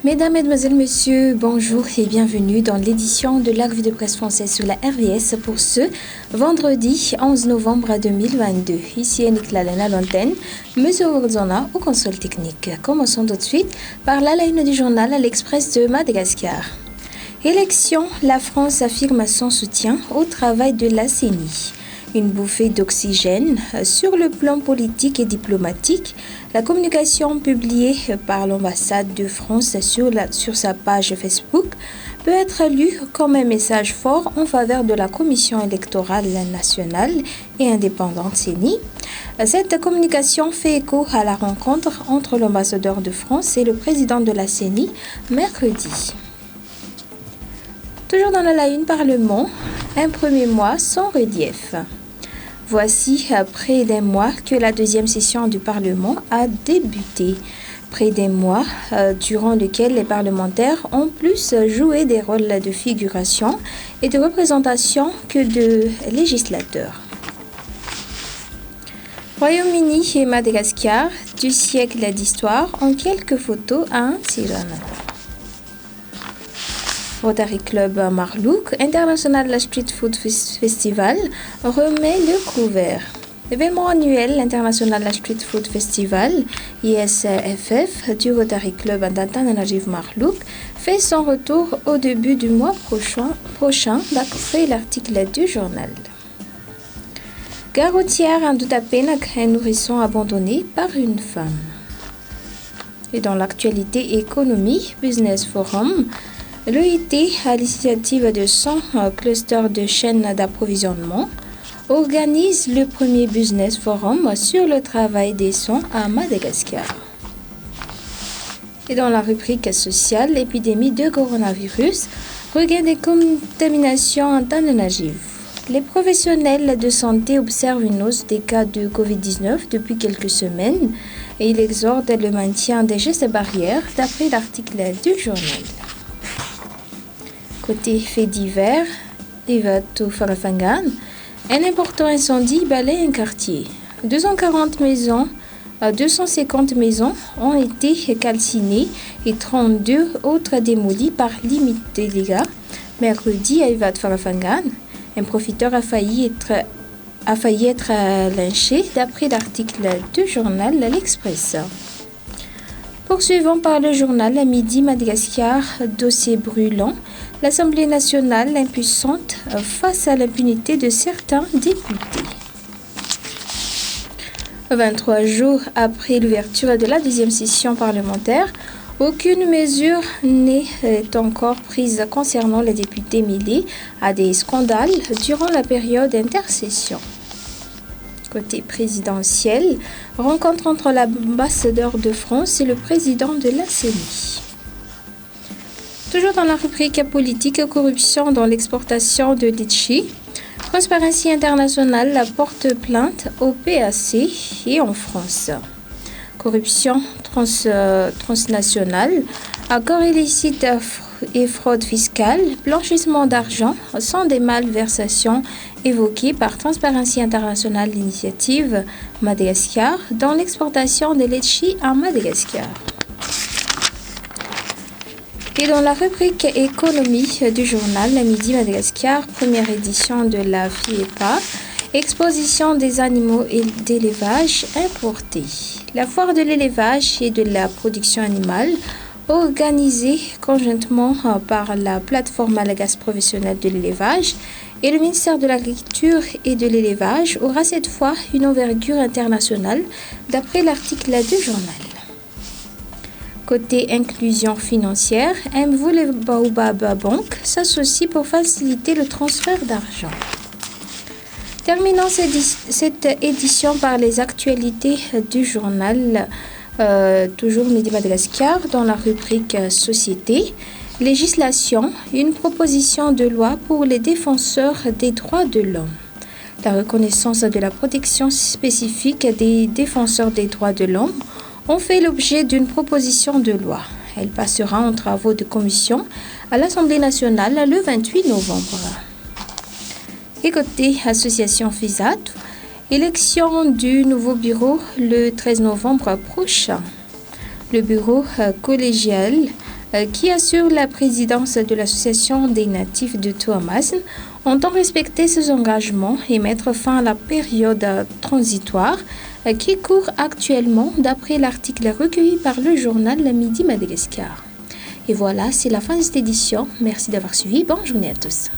Mesdames, Mesdemoiselles, Messieurs, bonjour et bienvenue dans l'édition de la revue de presse française sur la RVS pour ce vendredi 11 novembre 2022. Ici Annick Lalène à l'antenne, Monsieur Orzona au console technique. Commençons tout de suite par la ligne du journal à l'Express de Madagascar. Élection, la France affirme son soutien au travail de la CENI. Une bouffée d'oxygène sur le plan politique et diplomatique. La communication publiée par l'ambassade de France sur sa page Facebook peut être lue comme un message fort en faveur de la Commission électorale nationale et indépendante CENI. Cette communication fait écho à la rencontre entre l'ambassadeur de France et le président de la CENI mercredi. Toujours dans la une Parlement, un premier mois sans relief. Voici près d'un mois que la deuxième session du Parlement a débuté. Près d'un mois durant lequel les parlementaires ont plus joué des rôles de figuration et de représentation que de législateurs. Royaume-Uni et Madagascar, du siècle d'histoire, en quelques photos à Antsiran. Rotary Club Marlouk, International Street Food Festival, remet le couvert. L'événement annuel International Street Food Festival, ISFF, du Rotary Club Antananarivo Marlouk, fait son retour au début du mois prochain d'après l'article du journal. Gare routière en Doutapenak, un nourrisson abandonné par une femme. Et dans l'actualité économie, Business Forum, l'EIT, à l'initiative de son cluster de chaînes d'approvisionnement, organise le premier Business Forum sur le travail des sons à Madagascar. Et dans la rubrique sociale, l'épidémie de coronavirus, regain des contaminations en Tananarive. Les professionnels de santé observent une hausse des cas de Covid-19 depuis quelques semaines et ils exhortent le maintien des gestes barrières d'après l'article du journal. Côté faits divers, Evato Farafangan, un important incendie balaye un quartier. 250 maisons ont été calcinées et 32 autres démolies par limite des dégâts. Mercredi, à Evato Farafangan, un profiteur a failli être lynché d'après l'article du journal L'Express. Poursuivons par le journal à midi Madagascar, dossier brûlant. L'Assemblée nationale impuissante face à l'impunité de certains députés. 23 jours après l'ouverture de la deuxième session parlementaire, aucune mesure n'est encore prise concernant les députés mêlés à des scandales durant la période d'intercession. Côté présidentiel, rencontre entre l'ambassadeur de France et le président de la CENI. Toujours dans la rubrique politique, corruption dans l'exportation de litchi, Transparency International porte plainte au PAC et en France. Corruption transnationale, accord illicite et fraude fiscale, blanchissement d'argent sont des malversations évoquées par Transparency International, l'initiative Madagascar, dans l'exportation de litchi à Madagascar. Et dans la rubrique économie du journal, la midi Madagascar, première édition de la FIEPA, exposition des animaux et d'élevage importés. La foire de l'élevage et de la production animale, organisée conjointement par la plateforme Malagasy professionnelle de l'élevage et le ministère de l'Agriculture et de l'Élevage, aura cette fois une envergure internationale d'après l'article du journal. Côté inclusion financière, Mvule Baobab Bank s'associe pour faciliter le transfert d'argent. Terminons cette édition par les actualités du journal, toujours Midi Madagascar, dans la rubrique Société, législation, une proposition de loi pour les défenseurs des droits de l'homme. La reconnaissance de la protection spécifique des défenseurs des droits de l'homme ont fait l'objet d'une proposition de loi. Elle passera en travaux de commission à l'Assemblée nationale le 28 novembre. Et côté association FISAT, élection du nouveau bureau le 13 novembre prochain. Le bureau collégial qui assure la présidence de l'Association des natifs de Tuamasin, entend respecter ses engagements et mettre fin à la période transitoire qui court actuellement d'après l'article recueilli par le journal Midi Madagascar. Et voilà, c'est la fin de cette édition. Merci d'avoir suivi. Bonne journée à tous.